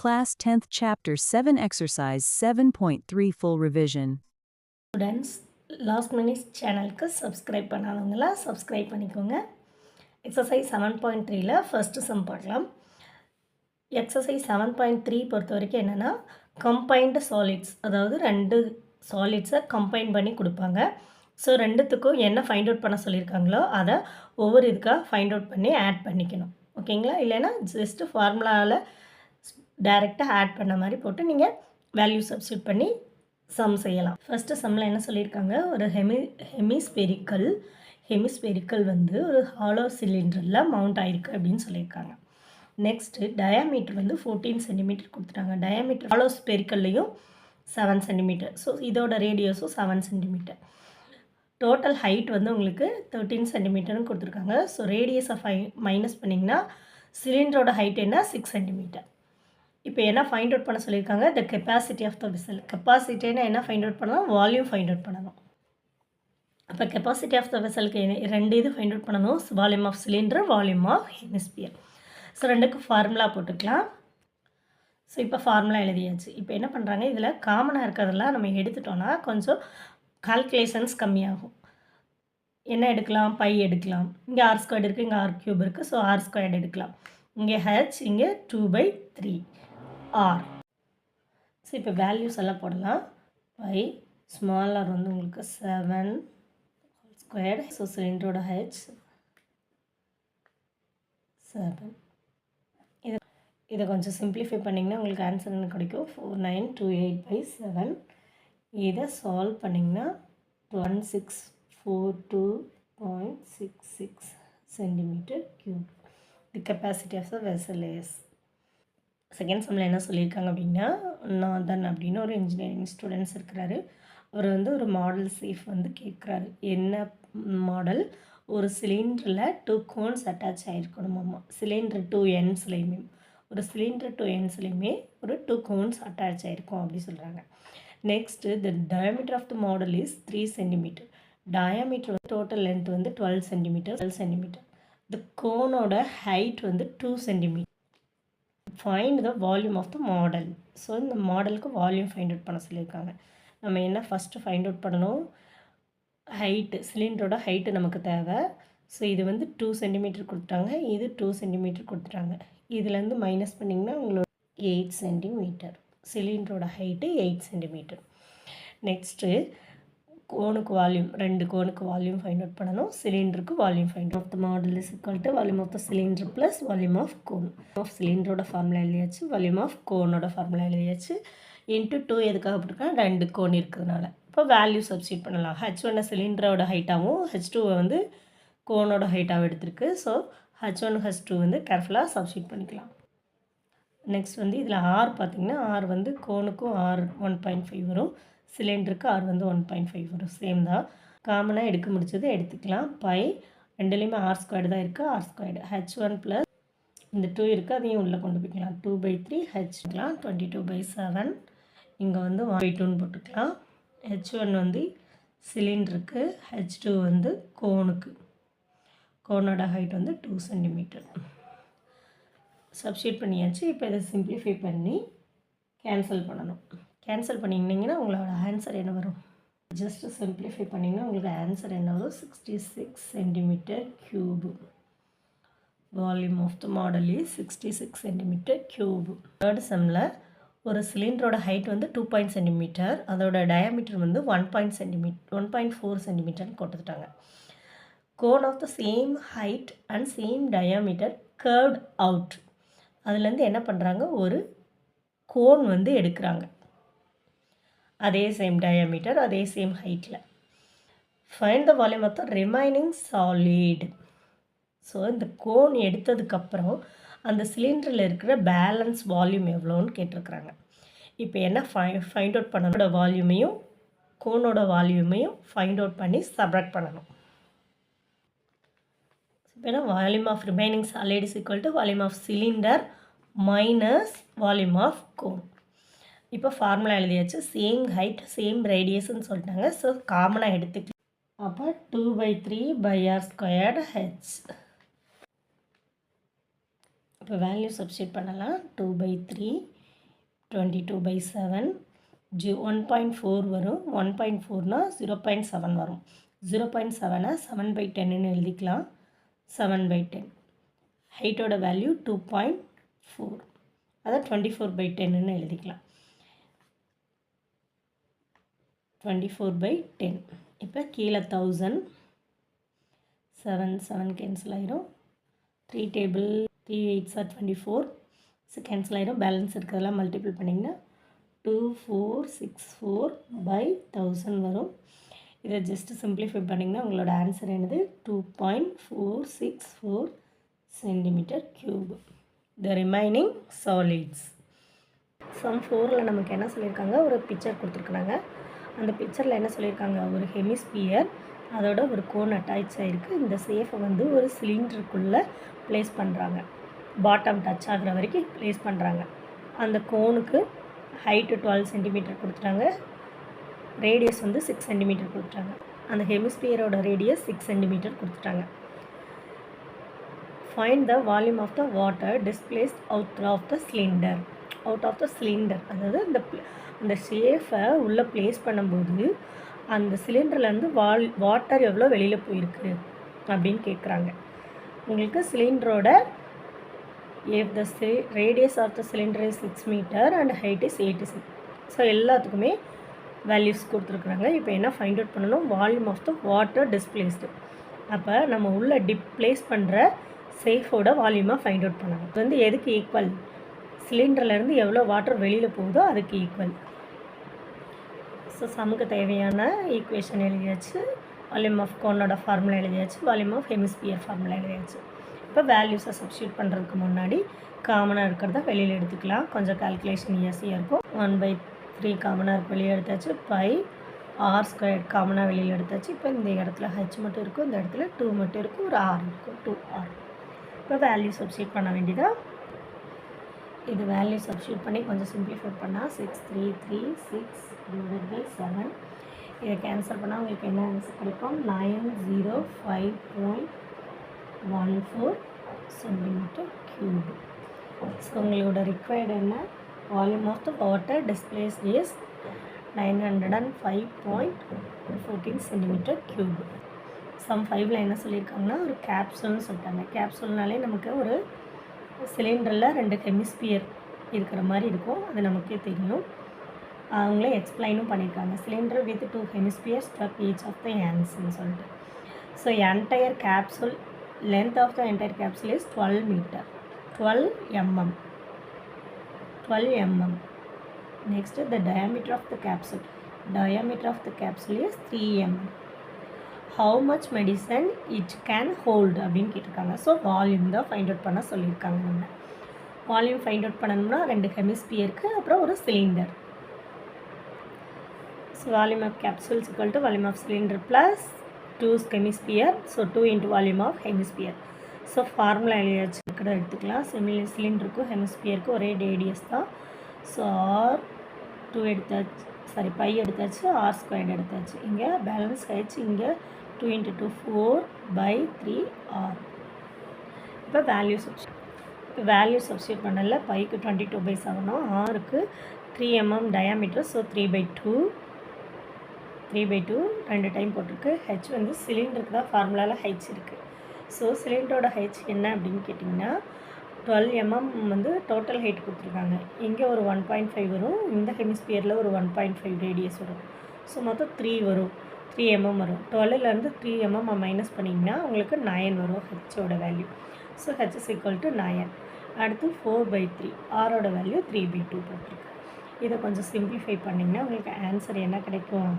Class 10th Chapter 7 Exercise 7.3 Full Revision. Students, last minute சேனலுக்கு subscribe பண்ணாதவங்களா subscribe பண்ணிக்கோங்க. Exercise 7.3ல first sum பார்க்கலாம். Exercise 7.3 பொறுத்த வரைக்கும் என்னென்னா கம்பைன்டு சாலிட்ஸ், அதாவது ரெண்டு சாலிட்ஸை கம்பைன் பண்ணி கொடுப்பாங்க. ஸோ ரெண்டுத்துக்கும் என்ன ஃபைண்ட் அவுட் பண்ண சொல்லியிருக்காங்களோ அதை ஒவ்வொரு இதுக்காக ஃபைண்ட் அவுட் பண்ணி ஆட் பண்ணிக்கணும். ஓகேங்களா? இல்லைன்னா ஜஸ்ட்டு ஃபார்முலாவில் டைரெக்டாக ஆட் பண்ண மாதிரி போட்டு நீங்கள் வேல்யூ சப்ஸ்டியூட் பண்ணி சம் செய்யலாம். ஃபஸ்ட்டு சம்மில் என்ன சொல்லியிருக்காங்க, ஒரு ஹெமிஸ்பெரிக்கல் வந்து ஒரு ஹாலோ சிலிண்டரில் மவுண்ட் ஆகிருக்கு அப்படின்னு சொல்லியிருக்காங்க. நெக்ஸ்ட்டு டயாமீட்டர் வந்து 14 சென்டிமீட்டர் கொடுத்துட்டாங்க. டயாமீட்டர் ஹாலோ ஸ்பெரிக்கல்லையும் 7 சென்டிமீட்டர். ஸோ இதோட ரேடியஸும் 7 சென்டிமீட்டர். டோட்டல் ஹைட் வந்து உங்களுக்கு 13 சென்டிமீட்டர்னு கொடுத்துருக்காங்க. ஸோ ரேடியஸை மைனஸ் பண்ணிங்கன்னா சிலிண்டரோட ஹைட் என்ன 6 சென்டிமீட்டர். இப்போ என்ன ஃபைண்ட் அவுட் பண்ண சொல்லியிருக்காங்க, the capacity of the vessel. கெப்பாசிட்டினா என்ன ஃபைண்ட் அவுட் பண்ணணும், வால்யூம் ஃபைண்ட் அவுட் பண்ணணும். அப்போ கெப்பாசிட்டி ஆஃப் த வெசலுக்கு ரெண்டு இது ஃபைண்ட் அவுட் பண்ணணும், volume of cylinder, volume of hemisphere. So ரெண்டுக்கு ஃபார்முலா போட்டுக்கலாம். ஸோ இப்போ ஃபார்முலா எழுதியாச்சு. இப்போ என்ன பண்ணுறாங்க, இதில் காமனாக இருக்கிறதெல்லாம் நம்ம எடுத்துட்டோன்னா கொஞ்சம் கால்குலேஷன்ஸ் கம்மியாகும். என்ன எடுக்கலாம், பை எடுக்கலாம். இங்கே ஆர் ஸ்கொயர்டு இருக்குது, இங்கே ஆர் க்யூப் இருக்குது. ஸோ ஆர் ஸ்கொயர்டு எடுக்கலாம். இங்கே ஹெச், இங்கே 2/3 ஆர். ஸோ இப்போ வேல்யூஸ் எல்லாம் போடலாம். பை ஸ்மால் ஆர் வந்து உங்களுக்கு 7 ஸ்கொயர்டு. So சிலிண்டரோட H 7. இதை கொஞ்சம் சிம்பிளிஃபை பண்ணிங்கன்னா உங்களுக்கு ஆன்சர் என்ன கிடைக்கும், 4928/7. இதை சால்வ் பண்ணிங்கன்னா 1642.66 centimetre cube. The capacity of the vessel is. Second சம்மில் என்ன சொல்லியிருக்காங்க அப்படின்னா, நாதன் அப்படின்னு ஒரு இன்ஜினியரிங் ஸ்டூடெண்ட்ஸ் இருக்கிறாரு. அவர் வந்து ஒரு மாடல் சேஃப் வந்து கேட்குறாரு. என்ன மாடல், ஒரு சிலிண்டரில் 2 கோன்ஸ் அட்டாச் ஆகிருக்கணுமாம்மா. சிலிண்டர் 2 எண்ட்ஸ்லேயுமே ஒரு சிலிண்டர் 2 எண்ட்ஸ்லேயுமே ஒரு 2 கோன்ஸ் அட்டாச் ஆகிருக்கும் அப்படி சொல்கிறாங்க. Next the diameter of the model is 3 centimetre. Diameter total length வந்து 12 சென்டிமீட்டர். த கோனோட ஹைட் வந்து 2 centimetre. Find the volume of the model. So இந்த மாடலுக்கு வால்யூம் ஃபைண்ட் அவுட் பண்ண சொல்லியிருக்காங்க. நம்ம என்ன ஃபஸ்ட்டு ஃபைண்ட் அவுட் பண்ணணும், ஹைட்டு, சிலிண்டரோட ஹைட்டு நமக்கு தேவை. ஸோ இது வந்து 2 சென்டிமீட்டர் கொடுத்துட்டாங்க, இது 2 சென்டிமீட்டர் கொடுத்துட்டாங்க. இதுலேருந்து மைனஸ் பண்ணிங்கன்னா உங்களோட 8 சென்டிமீட்டர். சிலிண்டரோட ஹைட்டு 8 சென்டிமீட்டர். நெக்ஸ்ட்டு கோனுக்கு வால்யூம், ரெண்டு கோனுக்கு வால்யூம் ஃபைண்ட் அவுட் பண்ணணும். சிலிண்டருக்கு volume find out. The model is equal to volume of the cylinder plus volume of cone. Of சிலிண்டரோட ஃபார்முலா எழுதியாச்சு, வால்யூம் ஆஃப் கோனோட ஃபார்முலா எழுதியாச்சு. இன்ட்டு 2 எதுக்காக போட்டிருக்காங்க, ரெண்டு கோன் இருக்கிறதுனால. இப்போ வேல்யூ சப்ஸ்டியூட் பண்ணலாம். H1 சிலிண்டரோட ஹைட்டாகவும் H2 வந்து கோனோட ஹைட்டாகவும் எடுத்திருக்கு. ஸோ H1 H2 வந்து கேர்ஃபுல்லாக சப்ஸ்டியூட் பண்ணிக்கலாம். நெக்ஸ்ட் வந்து இதில் ஆர் பார்த்திங்கன்னா, ஆர் வந்து கோனுக்கும் ஆர் 1.5 வரும், சிலிண்டருக்கு ஆர் வந்து 1.5 வரும். சேம் தான், காமனாக எடுக்க முடிச்சது எடுத்துக்கலாம். பை ரெண்டுலேயுமே ஆர் ஸ்கொயர்டு தான் இருக்குது, ஆர் ஸ்கொயர்டு. H1 ப்ளஸ் இந்த 2 இருக்குது, அதையும் உள்ளே கொண்டு போய்க்கலாம். 2/3 ஹெச்லாம் 22/7. இங்கே வந்து 1/2ன்னு போட்டுக்கலாம். H1 வந்து சிலிண்டருக்கு, H2 வந்து கோனுக்கு. கோனோட ஹைட் வந்து 2 சென்டிமீட்டர். சப்ஸ்டியூட் பண்ணியாச்சு. இப்போ இதை சிம்பிளிஃபை பண்ணி கேன்சல் பண்ணணும். கேன்சல் பண்ணிங்கன்னா உங்களோட ஆன்சர் என்ன வரும், ஜஸ்ட்டு சிம்பிளிஃபை பண்ணிங்கன்னா உங்களுக்கு ஆன்சர் என்ன வரும், 66 centimetre cube. Volume of the model is 66 centimetre cube. Third சம்மில் ஒரு சிலிண்டரோட ஹைட் வந்து 2 சென்டிமீட்டர், அதோட டயாமீட்டர் வந்து 1.4 சென்டிமீட்டர்னு கொடுத்துட்டாங்க. Cone of the same height and same diameter curved out. அதுலேருந்து என்ன பண்ணுறாங்க, ஒரு கோன் வந்து எடுக்கிறாங்க, அதே சேம் டயாமீட்டர், அதே சேம் ஹைட்டில். Find the volume of the remaining solid. So இந்த கோன் எடுத்ததுக்கப்புறம் அந்த சிலிண்டரில் இருக்கிற பேலன்ஸ் வால்யூம் எவ்வளோன்னு கேட்டிருக்கிறாங்க. இப்போ என்ன ஃபைண்ட் அவுட் பண்ணனோட வால்யூமையும் கோனோட வால்யூமையும் ஃபைண்ட் அவுட் பண்ணி சப்ராக்ட் பண்ணணும். இப்போ volume of remaining solid is equal to volume of cylinder minus volume of cone. இப்போ ஃபார்முலா எழுதியாச்சு. சேம் ஹைட் சேம் ரேடியஸ்ன்னு சொல்லிட்டாங்க. ஸோ காமனாக எடுத்துக்கலாம். அப்போ 2/3/r²H. இப்போ வேல்யூ சப்ஸ்டியூட் பண்ணலாம். 2/3 22/7 1.4 வரும். 1.4னா 0.7 வரும். 0.7 7/10ன்னு எழுதிக்கலாம். 7/10 ஹைட்டோட வேல்யூ 2.4, அதை 24/10ன்னு எழுதிக்கலாம். 24/10. இப்போ கீழே 1000, 7 கேன்சல் ஆயிரும். 3 table 3 8s are 24, so cancel ஆயிரும். பேலன்ஸ் இருக்கிறதெல்லாம் மல்டிபிள் பண்ணிங்கன்னா 2464/1000 வரும். இதை ஜஸ்ட் சிம்பிளிஃபை பண்ணிங்கன்னா உங்களோட ஆன்சர் என்னது 2.464 cm3. The remaining solids. Sum 4ல் நமக்கு என்ன சொல்லியிருக்காங்க, ஒரு பிக்சர் கொடுத்துருக்குறாங்க. அந்த பிக்சரில் என்ன சொல்லியிருக்காங்க, ஒரு ஹெமிஸ்பியர் அதோட ஒரு கோன் அட்டாச் ஆகிருக்கு. இந்த சேஃபை வந்து ஒரு சிலிண்டருக்குள்ளே ப்ளேஸ் பண்ணுறாங்க. பாட்டம் டச் ஆகிற வரைக்கும் ப்ளேஸ் பண்ணுறாங்க. அந்த கோனுக்கு ஹைட்டு 12 சென்டிமீட்டர் கொடுத்துட்டாங்க. ரேடியஸ் வந்து 6 சென்டிமீட்டர் கொடுத்துட்டாங்க. அந்த ஹெமிஸ்பியரோட ரேடியஸ் 6 சென்டிமீட்டர் கொடுத்துட்டாங்க. Find the volume of the water displaced out of the cylinder. அதாவது அந்த ஷேஃபை உள்ளே ப்ளேஸ் பண்ணும்போது அந்த சிலிண்டர்லேருந்து வாட்டர் எவ்வளோ வெளியில் போயிருக்கு அப்படின்னு கேட்குறாங்க. உங்களுக்கு சிலிண்டரோட if the radius of the cylinder is 6 meter and height is 86. So எல்லாத்துக்குமே வேல்யூஸ் கொடுத்துருக்குறாங்க. இப்போ என்ன ஃபைண்ட் அவுட் பண்ணணும், volume of the water displaced. அப்போ நம்ம உள்ளே டிப்ளேஸ் பண்ணுற சேஃபோட வால்யூமாக ஃபைண்ட் அவுட் பண்ணணும். இது வந்து எதுக்கு ஈக்குவல், சிலிண்டர்லேருந்து எவ்வளோ வாட்டர் வெளியில் போகுதோ அதுக்கு ஈக்குவல். ஸோ சமுக்கு தேவையான ஈக்குவேஷன் எழுதியாச்சு. வால்யூம் ஆஃப் கோனோட ஃபார்முலா எழுதியாச்சு. வால்யூம் ஆஃப் ஹெமிஸ்பியர் ஃபார்முலா எழுதியாச்சு. இப்போ வேல்யூஸை சப்ஸ்டியூட் பண்ணுறதுக்கு முன்னாடி காமனாக இருக்கிறத வெளியில் எடுத்துக்கலாம். கொஞ்சம் கால்குலேஷன் ஈஸியாக இருக்கும். 1/3 காமனாக இருக்கு, வெளியே எடுத்தாச்சு. பை r² காமனாக வெளியில் எடுத்தாச்சு. இப்போ இந்த இடத்துல h மட்டும் இருக்கும், இந்த இடத்துல 2 மட்டும் இருக்கும், ஒரு r இருக்கும், 2r. இப்போ வேல்யூ சப்ஸ்டியூட் பண்ண வேண்டியதா. இது வேல்யூ சப்ஸ்டியூட் பண்ணி கொஞ்சம் சிம்பிளிஃபை பண்ணால் 6336/7. இதை கேன்சல் பண்ணால் உங்களுக்கு என்ன ஆன்சர் கிடைக்கும், 905.14 cm3. ஸோ உங்களோட ரிக்வயர்டு என்ன, volume of the water displace is 905.14 cm3. Sum 5ல் என்ன சொல்லியிருக்காங்கன்னா, ஒரு கேப்சூல்னு சொல்லிட்டாங்க. கேப்சூல்னாலே நமக்கு ஒரு சிலிண்டரில் 2 ஹெமிஸ்பியர் இருக்கிற மாதிரி இருக்கும், அது நமக்கே தெரியும். அவங்களே எக்ஸ்பிளைனும் பண்ணியிருக்காங்க. Cylinder with 2 hemispheres struck each of the ends-ன்னு சொல்லிட்டு. So entire capsule length of the entire capsule is 12 meter, 12 mm. Next, the diameter of the capsule is 3 mm. How much medicine it can hold அப்படின்னு கேட்டிருக்காங்க. So volume தான் find out பண்ண சொல்லியிருக்காங்க. நம்ம volume find out பண்ணணும்னா 2 ஹெமிஸ்பியருக்கு அப்புறம் ஒரு cylinder. So volume of capsule is equal to volume of cylinder plus 2 hemisphere. So 2 into volume of hemisphere. So formula எழுதியாச்சு கூட எடுத்துக்கலாம். சிலிண்டருக்கும் ஹெமிஸ்பியருக்கும் ஒரே ரேடியஸ் தான். ஸோ R2 எடுத்தாச்சு, சாரி பை எடுத்தாச்சு, r² எடுத்தாச்சு. இங்கே பேலன்ஸ் ஆயிடுச்சு. இங்கே 2 × 2 4/3r. இப்போ வேல்யூ சப்ஸ்டியூட் பண்ணல. பைக்கு 22/7, ஆருக்கு 3 mm டயாமீட்டர். ஸோ 3/2 2 டைம் போட்டிருக்கு. ஹெச் வந்து சிலிண்டருக்கு தான் ஃபார்முலாவில் ஹெச் இருக்குது. ஸோ சிலிண்டரோட ஹெச் என்ன அப்படின்னு கேட்டிங்கன்னா, 12 mm வந்து டோட்டல் ஹைட் கொடுத்துருக்காங்க. இங்கே ஒரு 1.5 வரும், இந்த ஹெமிஸ்பியரில் ஒரு 1.5 ரேடியஸ் வரும். ஸோ மொத்தம் 3 வரும், 3 mm வரும். 12லேருந்து 3 mm மைனஸ் பண்ணிங்கன்னா உங்களுக்கு 9 வரும் ஹெச்சோட value. So H is equal to 9. அடுத்து 4/3, ஆரோட வேல்யூ 3/2 போட்டிருக்கு. இதை கொஞ்சம் சிம்பிளிஃபை பண்ணிங்கன்னா உங்களுக்கு ஆன்சர் என்ன கிடைக்கும்,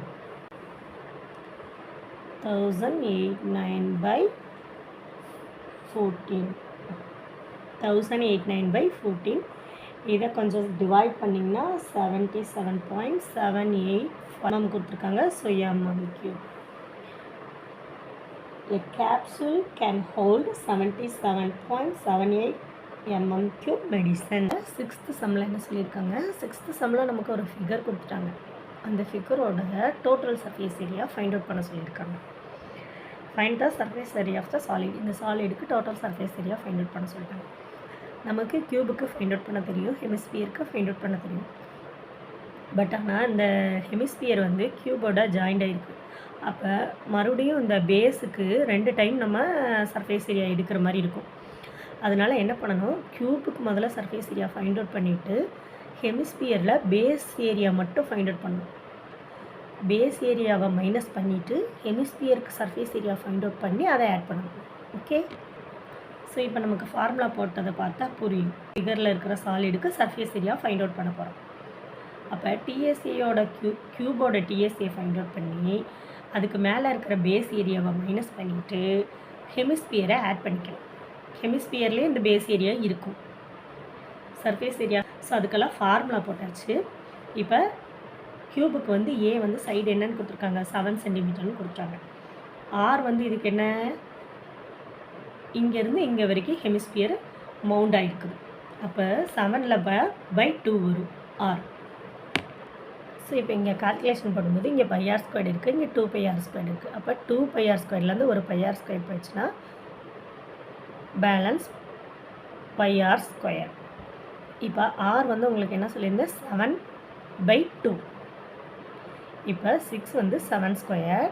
1089/14. இதை கொஞ்சம் டிவைட் பண்ணிங்கன்னா 77.78 mm கொடுத்துருக்காங்க. So mm3. A capsule can hold 77.78 mm3 medicine. 6th சம்மில் என்ன சொல்லியிருக்காங்க, 6th சம்மில் நமக்கு ஒரு ஃபிகர் கொடுத்துட்டாங்க. அந்த ஃபிகரோட total surface area find out பண்ண சொல்லியிருக்காங்க. Find the surface area of the solid. இந்த சாலிடுக்கு total surface area find out பண்ண சொல்லிட்டாங்க. நமக்கு கியூபுக்கு ஃபைண்ட் அவுட் பண்ண தெரியும், ஹெமிஸ்பியருக்கு ஃபைண்ட் அவுட் பண்ண தெரியும். பட் ஆனால் இந்த ஹெமிஸ்பியர் வந்து கியூபோட ஜாயிண்ட் ஆகிருக்கு. அப்போ மறுபடியும் இந்த பேஸுக்கு 2 டைம் நம்ம சர்ஃபேஸ் ஏரியா எடுக்கிற மாதிரி இருக்கும். அதனால் என்ன பண்ணணும், கியூபுக்கு முதல்ல சர்ஃபேஸ் ஏரியா ஃபைண்ட் அவுட் பண்ணிவிட்டு ஹெமிஸ்பியரில் பேஸ் ஏரியா மட்டும் ஃபைண்ட் அவுட் பண்ணணும். பேஸ் ஏரியாவை மைனஸ் பண்ணிவிட்டு ஹெமிஸ்பியருக்கு சர்ஃபேஸ் ஏரியா ஃபைண்ட் அவுட் பண்ணி அதை ஆட் பண்ணணும். ஓகே, ஸோ இப்போ நமக்கு ஃபார்முலா போட்டதை பார்த்தா புரியும். ஃபிகரில் இருக்கிற சாலிடுக்கு சர்ஃபேஸ் ஏரியா ஃபைண்ட் அவுட் பண்ண போகிறோம். அப்போ டிஎஸ்ஏயோட கியூபோட டிஎஸ்ஏ ஃபைண்ட் அவுட் பண்ணி அதுக்கு மேலே இருக்கிற பேஸ் ஏரியாவை மைனஸ் பண்ணிவிட்டு ஹெமிஸ்பியரை ஆட் பண்ணிக்கலாம். ஹெமிஸ்பியர்லேயே இந்த பேஸ் ஏரியா இருக்கும், சர்ஃபேஸ் ஏரியா. ஸோ அதுக்கெல்லாம் ஃபார்முலா போட்டாச்சு. இப்போ கியூபுக்கு வந்து ஏ வந்து சைடு என்னன்னு கொடுத்துருக்காங்க, 7 சென்டிமீட்டர்னு கொடுத்துருக்காங்க. ஆர் வந்து இதுக்கு என்ன, இங்கேருந்து இங்கே வரைக்கும் ஹெமிஸ்பியர் மவுண்ட் ஆகிருக்குது. அப்போ 7ல் பை 2 வரும் ஆர். ஸோ இப்போ இங்கே கால்குலேஷன் பண்ணும்போது இங்கே πr ஸ்கொயர் இருக்குது, இங்கே 2πr ஸ்கொயர் இருக்குது. அப்போ 2πr ஸ்கொயர்லேருந்து ஒரு πr ஸ்கொயர் போயிடுச்சுன்னா பேலன்ஸ் πr ஸ்கொயர். இப்போ ஆர் வந்து உங்களுக்கு என்ன சொல்லியிருந்தேன், 7/2. இப்போ 6 வந்து 7 ஸ்கொயர்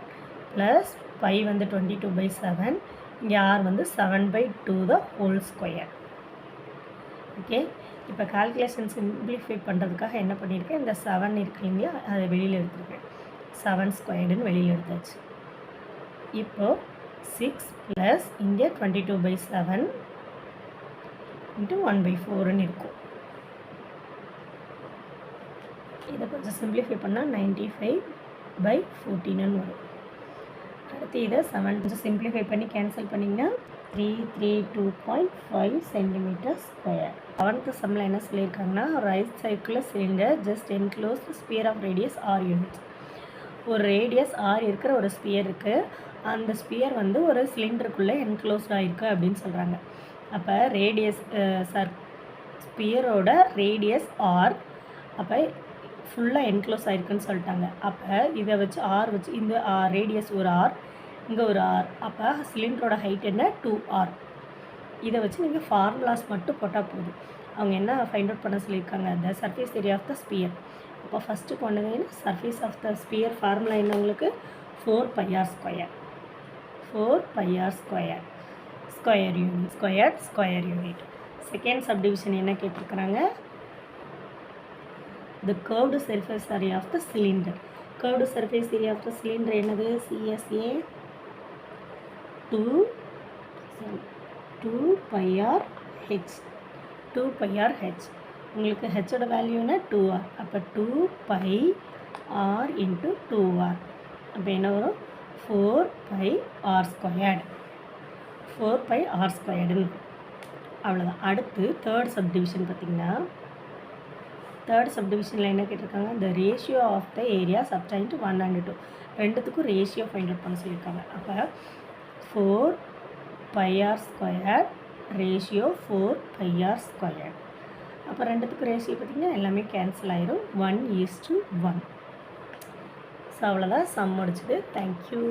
ப்ளஸ் பை வந்து 22/7. இங்கே ஆர் வந்து 7/2 த ஹோல் ஸ்கொயர். ஓகே, இப்போ கால்குலேஷன் சிம்பிளிஃபை பண்ணுறதுக்காக என்ன பண்ணியிருக்கேன், இந்த 7 இருக்கு இல்லைங்களா, அதை வெளியில் எடுத்துருக்கேன். 7 ஸ்கொயர்டுன்னு வெளியில் எடுத்தாச்சு. இப்போது 6 ப்ளஸ் இங்கே 22/7 இன்ட்டு 1/4ன்னு இருக்கும். இதை கொஞ்சம் சிம்பிளிஃபை பண்ணால் 95/14ன்னு வரும். அடுத்து இதை 7 கொஞ்சம் சிம்பிளிஃபை பண்ணி கேன்சல் பண்ணிங்கன்னா 332.5 சென்டிமீட்டர் ஸ்கொயர். 7th சம்மில் என்ன சொல்லியிருக்காங்கன்னா, right circular cylinder just enclosed sphere of radius R units. ஒரு ரேடியஸ் ஆர் இருக்கிற ஒரு ஸ்பியர் இருக்குது, அந்த ஸ்பியர் வந்து ஒரு சிலிண்டருக்குள்ளே என்க்ளோஸ்ட் ஆகிருக்கு அப்படின்னு சொல்கிறாங்க. அப்போ ரேடியஸ் ஸ்பியரோட ரேடியஸ் ஆர், அப்போ ஃபுல்லாக என்க்ளோஸ் ஆகிருக்குன்னு சொல்லிட்டாங்க. அப்போ இதை வச்சு ஆர் வச்சு இந்த ரேடியஸ் ஒரு ஆர், இங்கே ஒரு ஆர், அப்போ சிலிண்டரோட ஹைட் என்ன 2r. இதை வச்சு நீங்கள் ஃபார்முலாஸ் மட்டும் போட்டால் போதும். அவங்க என்ன ஃபைண்ட் அவுட் பண்ண சொல்லியிருக்காங்க, the surface area of the sphere. அப்போ ஃபஸ்ட்டு கொண்டதுன்னா surface of the sphere formula என்ன உங்களுக்கு, 4πr square. 4πr square square unit square unit. Second subdivision என்ன கேட்டிருக்கிறாங்க, the curved surface area of the cylinder. Curved surface area of the cylinder என்னது, CSA 2πr h. 2πr h உங்களுக்கு ஹெச்சோட value என்ன 2r. அப்போ 2πr into 2r. அப்போ என்ன வரும், 4πr squared. 4πr ஸ்கொயர்டுன்னு அவ்வளோதான். அடுத்து தேர்ட் சப்டிவிஷன் பார்த்திங்கன்னா, தேர்ட் சப்டிவிஷனில் என்ன கேட்டிருக்காங்க, the ratio of the area subtend to 1 and 2. ரெண்டுத்துக்கும் ரேஷியோ ஃபைண்ட் அவுட் பண்ண சொல்லியிருக்காங்க. அப்போ 4πr square ratio 4πr square. அப்போ ரெண்டுத்துக்கும் ரேஷியோ பார்த்திங்கன்னா எல்லாமே கேன்சல் ஆயிரும், 1:1. ஸோ அவ்வளோதான், சம் முடிச்சுது. தேங்க்யூ.